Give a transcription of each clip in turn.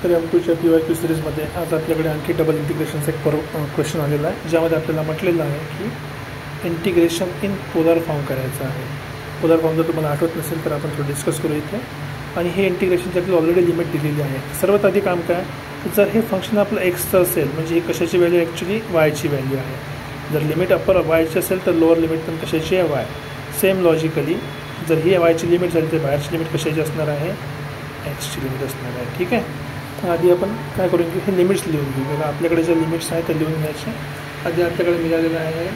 तर एम2च्या PYQ सिरीजमध्ये आज आपल्याकडे आणखी डबल इंटिग्रेशनचा एक क्वेश्चन आलेला आहे, ज्यामध्ये आपल्याला म्हटलेलं आहे की इंटिग्रेशन इन पोलर फॉर्म करायचं आहे. पोलर फॉर्म जर तुम्हाला आठवत नसेल तर आपण थोडं डिस्कस करू इथे. आणि हे इंटिग्रेशनची आपल्याला ऑलरेडी लिमिट दिलेली आहे. सर्वात आधी काम काय, जर हे फंक्शन आपलं एक्सचं असेल म्हणजे ही कशाची व्हॅल्यू ॲक्च्युली वायची व्हॅल्यू आहे. जर लिमिट अप्पर वायची असेल तर लोअर लिमिट पण कशाची आहे, वाय. सेम लॉजिकली जर ही वायची लिमिट झाली तर बाहेरची लिमिट कशाची असणार आहे, एक्सची लिमिट असणार आहे. ठीक आहे. आधी आपण काय करून घेऊ, हे लिमिट्स लिहून घेऊ. बघा आपल्याकडे ज्या लिमिट्स आहेत त्या लिहून घ्यायच्या. आधी आपल्याकडे मिळालेलं आहे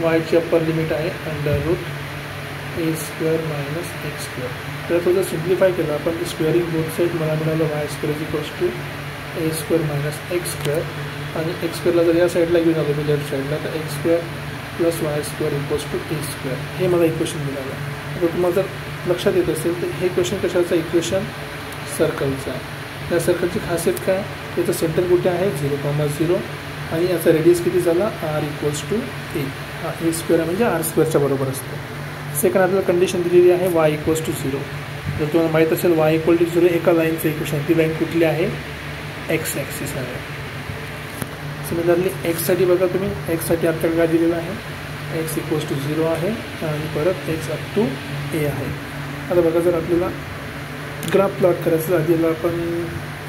वायची अप्पर लिमिट आहे √a² - x². तर थोडं सिम्प्लिफाय केलं आपण की स्क्वेअरिंग बोथ साईड मला मिळालं y² = a² - x². आणि x² ला जर या साईडला घेऊन आलो मी लेफ्ट साईडला तर x² + y² = a². हे मला इक्वेशन मिळालं. तर तुम्हाला जर लक्षात येत असेल तर हे इक्वेशन कशाचं, इक्वेशन सर्कलचं आहे. या सर्कलची खासियत काय, याचं सेंटर कुठे आहे 0,0 आणि याचा रेडियस किती झाला r = a. हा a² म्हणजे r² बरोबर असतो. सेकंड आपल्याला कंडिशन दिलेली आहे y = 0. जर तुम्हाला माहीत असेल y = 0 एका लाईनचं इक्वेशन, ती लाईन कुठली आहे, x ॲक्सिस आहे. सिमिलरली एक्ससाठी बघा तुम्ही, एक्ससाठी आपल्याला काय दिलेलं आहे, x = 0 आहे आणि परत x up to a आहे. आता बघा जर आपल्याला ग्राफ प्लॉट करायचं, आधीला आपण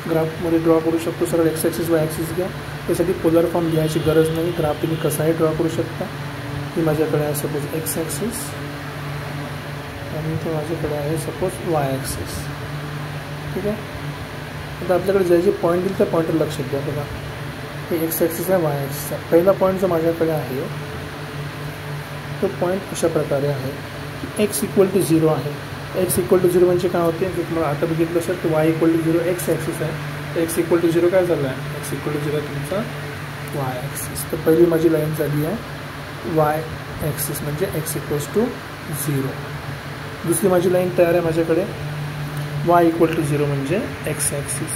ग्राफमध्ये ड्रॉ करू शकतो. सरळ x ॲक्सिस y ॲक्सिस घ्या. त्यासाठी पोलर फॉर्म लिहायची गरज नाही. ग्राफ तुम्ही कसाही ड्रॉ करू शकता. ही माझ्याकडे आहे सपोज x ॲक्सिस आणि इथे माझ्याकडे आहे सपोज y ॲक्सिस. ठीक आहे. आता आपल्याकडे जे जे पॉईंट दिले त्या पॉईंटवर लक्षात द्या. बघा हे x ॲक्सिस आहे, y ॲक्सिस आहे. पहिला पॉईंट जो माझ्याकडे आहे तो पॉईंट अशा प्रकारे आहे की x = 0 आहे. x = 0 म्हणजे काय होते, जर तुम्हाला आता बघितलं असेल तर y = 0 x ॲक्सिस आहे. तर x = 0 काय झालं आहे, x = 0 तुमचा y ॲक्सिस. तर पहिली माझी लाईन झाली आहे y ॲक्सिस म्हणजे x = 0. दुसरी माझी लाईन तयार आहे माझ्याकडे y = 0 म्हणजे x ॲक्सिस.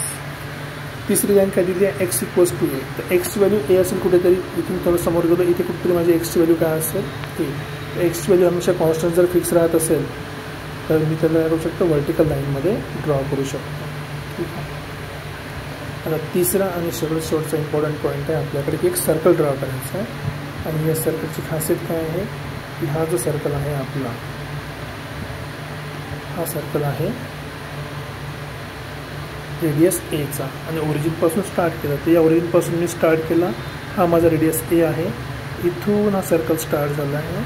तिसरी लाईन काय दिली आहे, x = a. तर एक्सची व्हॅल्यू a असेल कुठेतरी, इथून थोडं समोर गेलो इथे कुठेतरी माझी एक्सची व्हॅल्यू काय असेल, a. तर एक्सची व्हॅल्यू हमेशा कॉन्स्टंट जर फिक्स राहत असेल तर मी त्याला करू शकतो वर्टिकल लाईनमध्ये ड्रॉ करू शकतो. ठीक आहे. आता तिसरा आणि सगळ्यात शेवटचा इम्पॉर्टंट पॉईंट आहे, आपल्याकडे की एक सर्कल ड्रॉ करायचा आहे. आणि या सर्कलची खासियत काय आहे की हा जो सर्कल आहे आपला, हा सर्कल आहे रेडियस a चा आणि ओरिजिनपासून स्टार्ट केला. तर या ओरिजिनपासून मी स्टार्ट केला, हा माझा रेडियस a आहे. इथून हा सर्कल स्टार्ट झाला आहे,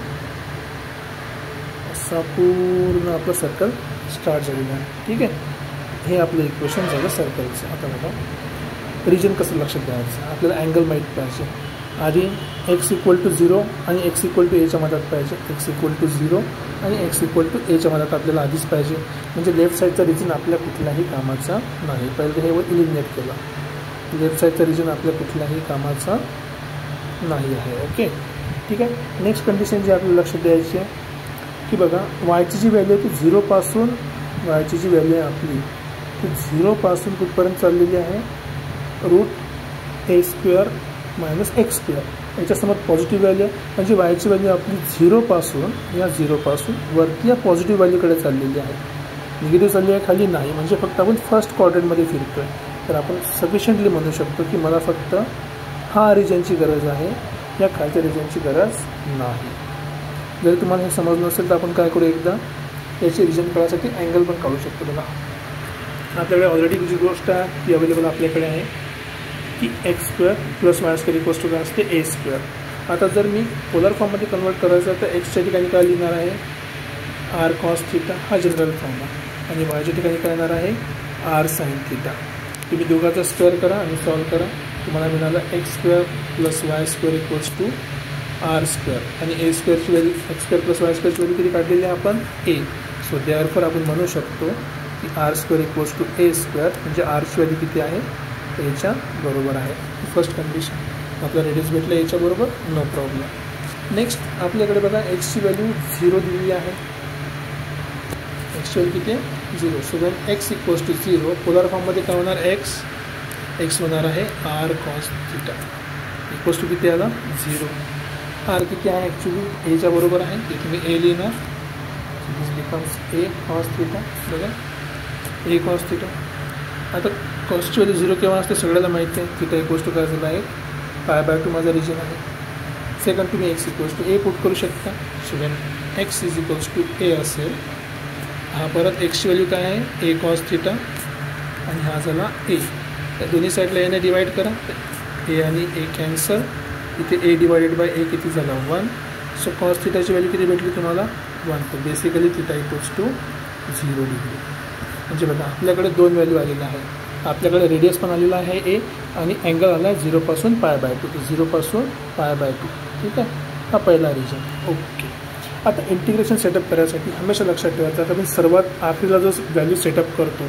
असा पूर्ण आपलं सर्कल स्टार्ट झालेलं आहे. ठीक आहे. हे आपलं इक्वेशन झालं सर्कलचं. आता बघा रिजन कसं लक्षात द्यायचं, आपल्याला अँगल माहीत पाहिजे. आधी x = 0 आणि x = a च्या मधात पाहिजे. x = 0 आणि x = a च्या मधात आपल्याला आधीच पाहिजे, म्हणजे लेफ्ट साईडचा रिजन आपल्या कुठल्याही कामाचा नाही. पहिले हे इलिमिनेट केलं. लेफ्ट साईडचा रिजन आपल्या कुठल्याही कामाचा नाही आहे. ओके. ठीक आहे. नेक्स्ट कंडिशन जी आपल्याला लक्षात द्यायची आहे की बघा वायची जी व्हॅल्यू आहे ती 0 पासून, वायची जी व्हॅल्यू आहे आपली ती 0 पासून कुठपर्यंत चाललेली आहे, √a² - x². याच्यासमोर पॉझिटिव्ह व्हॅल्यू आहे म्हणजे वायची व्हॅल्यू आपली 0 पासून, या 0 पासून वरती या पॉझिटिव्ह व्हॅल्यूकडे चाललेली आहे. निगेटिव्ह चालली आहे खाली नाही, म्हणजे फक्त आपण फर्स्ट क्वाड्रंटमध्ये फिरतो आहे. तर आपण सफिशियंटली म्हणू शकतो की मला फक्त हा रिजनची गरज आहे, या खालच्या रिजनची गरज नाही. जर तुम्हाला हे समजलं नसेल तर आपण काय करू, एकदा याची रिजन कळण्यासाठी अँगल पण काढू शकतो. बघा आपल्याकडे ऑलरेडी जी गोष्ट आहे ती अवेलेबल आपल्याकडे आहे की x² + y² काय असते, a². आता जर मी पोलर फॉर्ममध्ये कन्वर्ट करायचं तर एक्सच्या ठिकाणी काय लिहिणार आहे, r cos θ हा जनरल फॉर्म आहे आणि वायच्या ठिकाणी काय येणार आहे, r sin θ. तुम्ही दोघांचा स्क्वेअर करा आणि सॉल्व करा. तुम्हाला मिळालं x² + y² = r² आणि a² ची व्हॅल्यू, x² + y² ची व्हॅल्यू किती काढलेली आहे आपण, a. सो देअरफॉर आपण म्हणू शकतो की r² = a² म्हणजे r ची व्हॅल्यू किती आहे, a च्या बरोबर आहे. फर्स्ट कंडिशन आपला रेडियस भेटला a च्या बरोबर, नो प्रॉब्लेम. नेक्स्ट आपल्याकडे बघा एक्सची व्हॅल्यू 0 दिलेली आहे. एक्सची व्हॅल्यू किती आहे, 0. सो देन x = 0 पोलर फॉर्ममध्ये काय होणार, x होणार आहे r cos θ = किती आला, 0. r किती आहे ॲक्च्युली a च्या बरोबर आहे, ते तुम्ही a लिहिणार. दिस बिकम्स a cos θ. बघा a cos θ आता कॉस्टची व्हॅल्यू 0 केव्हा असते सगळ्याला माहिती आहे. थिटा इक्वल्स टू काय झाला आहे π/2 माझा रिजन आहे. सेकंड तुम्ही x equals to A put करू शकता. So when x is equals to A असेल, हा परत एक्सची व्हॅल्यू काय आहे ए कॉस थिटा आणि हा झाला ए. त्या दोन्ही साईडला एने डिवाईड करा, ए आणि ए कॅन्सल. इथे ए डिवायडेड बाय ए किती झाला 1. सो कॉस थिटाची व्हॅल्यू किती भेटली तुम्हाला 1. तर basically theta equals to 0 degree. म्हणजे बघा आपल्याकडे 2 व्हॅल्यू आलेल्या आहे. आपल्याकडे रेडियस पण आलेला आहे ए आणि अँगल आला आहे 0 पासून π/2. 0 पासून π/2. ठीक आहे, हा पहिला रिजन. ओके, आता इंटिग्रेशन सेटअप करायसाठी हमेशा लक्षात ठेवायचं आता मी सर्वात आखरीला जो व्हॅल्यू सेटअप करतो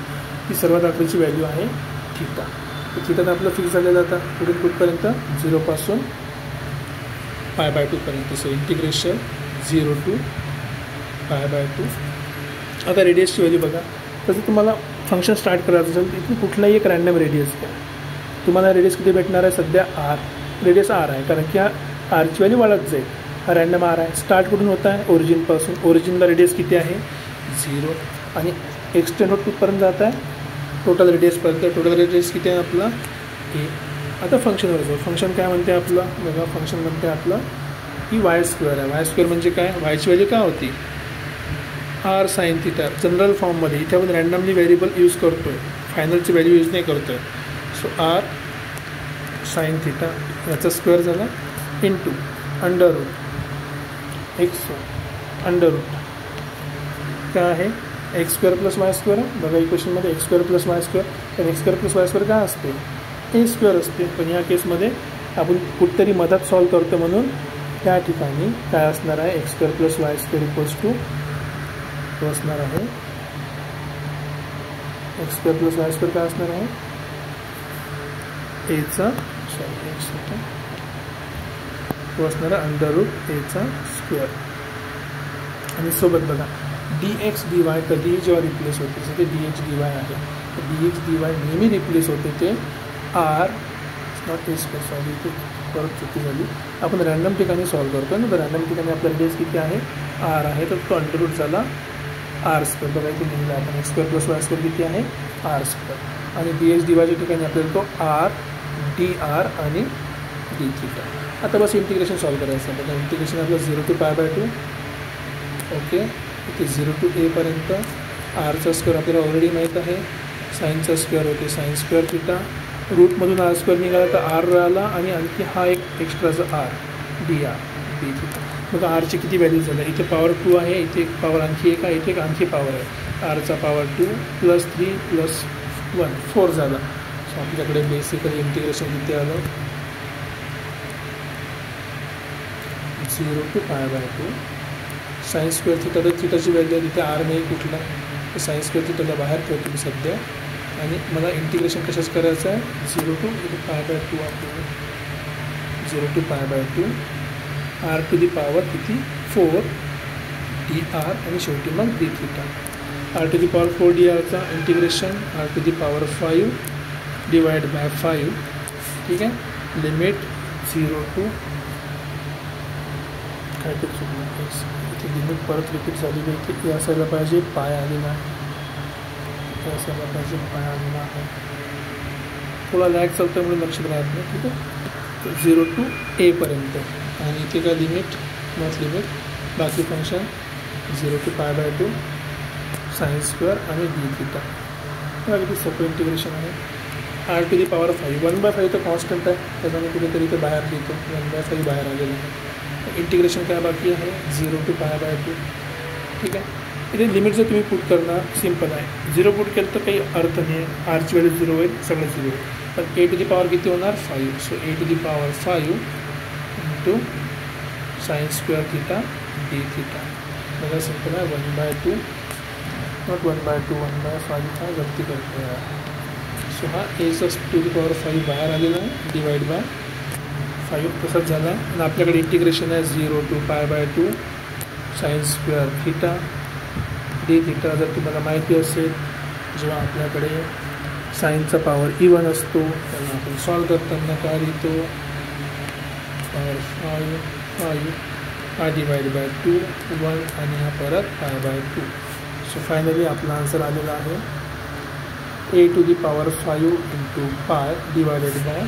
ती सर्वात आखरीची व्हॅल्यू आहे थिटा. तर थिटा आपलं फिक्स झालेलं आता पुढील कुठपर्यंत 0 पासून π/2 पर्यंत. So integration 0 to π/2. आता रेडियसची व्हॅल्यू बघा. तसं तुम्हाला फंक्शन स्टार्ट करायचं असेल तर इथून कुठलाही एक रँडम रेडियस घ्या. तुम्हाला रेडियस किती भेटणार आहे सध्या r. रेडियस r आहे कारण की हा rची व्हॅल्यू वाढत जाईल. हा रँडम r आहे. स्टार्ट कुठून होत आहे ओरिजिनपासून. ओरिजिनला रेडियस किती आहे 0 आणि एक्सटेंड होत कुठपर्यंत जात आहे टोटल रेडियसपर्यंत. टोटल रेडियस किती आहे आपला ए. आता फंक्शनवर जाऊ. फंक्शन काय म्हणते आपलं बघा. फंक्शन म्हणते आपलं की y² आहे. y² म्हणजे काय yची व्हॅल्यू काय होती r sin थिटा. जनरल फॉर्ममध्ये इथे आपण रँडमली व्हेरिएबल यूज करतो आहे, फायनलची व्हॅल्यू यूज नाही करतो आहे. सो r sin थिटा याचा स्क्वेअर झाला into under root x under root काय आहे x² + y² आहे. बघा इक्वेशनमध्ये x² + y². तर x² + y² काय असते a² असते. पण या केसमध्ये आपण कुठतरी मधात सॉल्व करतो म्हणून त्या ठिकाणी काय असणार आहे x² + y² इक्वल्स टू तो असणार आहे x² + y² काय असणार आहे एचा तो असणार आहे अंडर रूट एचा स्क्वेअर. आणि सोबत बघा dx dy कधीही जेव्हा रिप्लेस होते जसं ते dx dy आहे तर dx dy नेहमी रिप्लेस होते ते r not a square. Sorry इथे परत चुकी झाली. आपण रँडम ठिकाणी सॉल्व करतो ना, तर रँडम ठिकाणी आपला रेडियस किती आहे r आहे तर तो अंडर रूट झाला r². बघा इथे लिहिलं आपण x² + y² किती आहे r². आणि dx dyच्या ठिकाणी आपल्याला तो r dr आणि dθ. आता बस इंटिग्रेशन सॉल्व करायचं आहे. बघा इंटिग्रेशन आपलं 0 to π/2. ओके, इथे 0 to a पर्यंत. rचा स्क्वेअर आपल्याला ऑलरेडी माहीत आहे. साईनचा स्क्वेअर होते sin² थिटा. रूटमधून r² निघाला तर r राहिला आणि आणखी हा एक एक्स्ट्राचा r dr dθ. मग rची किती व्हॅल्यू झालं इथे पॉवर 2 आहे, इथे एक पॉवर आणखी एक आहे, इथे एक आणखी पॉवर आहे. rचा पॉवर 2 + 3 + 1 4 झाला. सो आपल्याकडे बेसिकली इंटिग्रेशन किती आलं 0 to π/2. sin² थिटा तर थिटाची व्हॅल्यू तिथे r नाही कुठला तर sin² थिटाला बाहेर ठेवतो मी सध्या. आणि मला इंटिग्रेशन कशाच करायचं आहे 0 to π/2 आपल्याला 0 to π/2 r to the power किती 4 dr आणि शेवटी मग dθ. r to the power 4 drचा integration r to the power 5 divide by 5. ठीक आहे, लिमिट 0 to काय ते चुकलं इथे लिमिट परत रिपीट झालेली आहे की असायला पाहिजे पाय आलेला आहे. असायला पाहिजे पाय आलेला आहे. थोडा लॅग चालतो म्हणून लक्षात राहत नाही. ठीक आहे, 0 to a पर्यंत. आणि इथे काय लिमिट नॉट लिमिट. बाकी फंक्शन 0 to π/2 sin² आणि dθ. अगदी सोपं इंटिग्रेशन आहे. r टू दी पॉवर 5 1/5 तर कॉन्स्टंट आहे त्याच्यामुळे कुठेतरी ते बाहेर लिहितो 1/5 बाहेर आलेलं आहे. इंटिग्रेशन काय बाकी आहे 0 to π/2. ठीक आहे, इथे लिमिट जर तुम्ही पुट करणार सिम्पल आहे. 0 पुट केलं तर काही अर्थ नाही आहे. rची व्हॅल्यू 0 होईल सगळं 0 होईल. पण a टू दी पॉवर किती होणार 5. So a to the power 5 into sin² theta dθ. बघा सिम्पल आहे 1/2 नॉट 1/2 1/5 हा गलती करतो आहे. सो हा एचा टू दी पॉवर 5 बाहेर आलेला आहे डिवाइड बाय 5 तसंच झाला आहे. आणि आपल्याकडे इंटिग्रेशन आहे 0 to π/2 sin² थिटा dθ. जर तुम्हाला माहिती असेल जेव्हा आपल्याकडे साईनचा पॉवर इवन असतो तेव्हा आपण सॉल्व करताना काय लिहितो पॉवर 5 हा डिवाइड बाय 2 1 आणि हा परत π/2. सो फायनली आपला आन्सर आलेला आहे a to the power 5 into pi divided by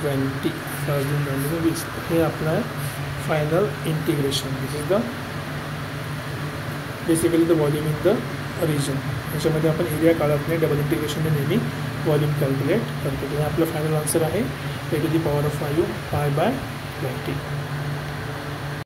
20 20 हे आपलं आहे final integration. This is the basically the volume in the region. याच्यामध्ये आपण एरिया काढत नाही, डबल इंटिग्रेशनने नेहमी व्हॉल्यूम कॅल्क्युलेट करतो. हे आपलं फायनल आन्सर आहे a to the power of 5 pi by 20.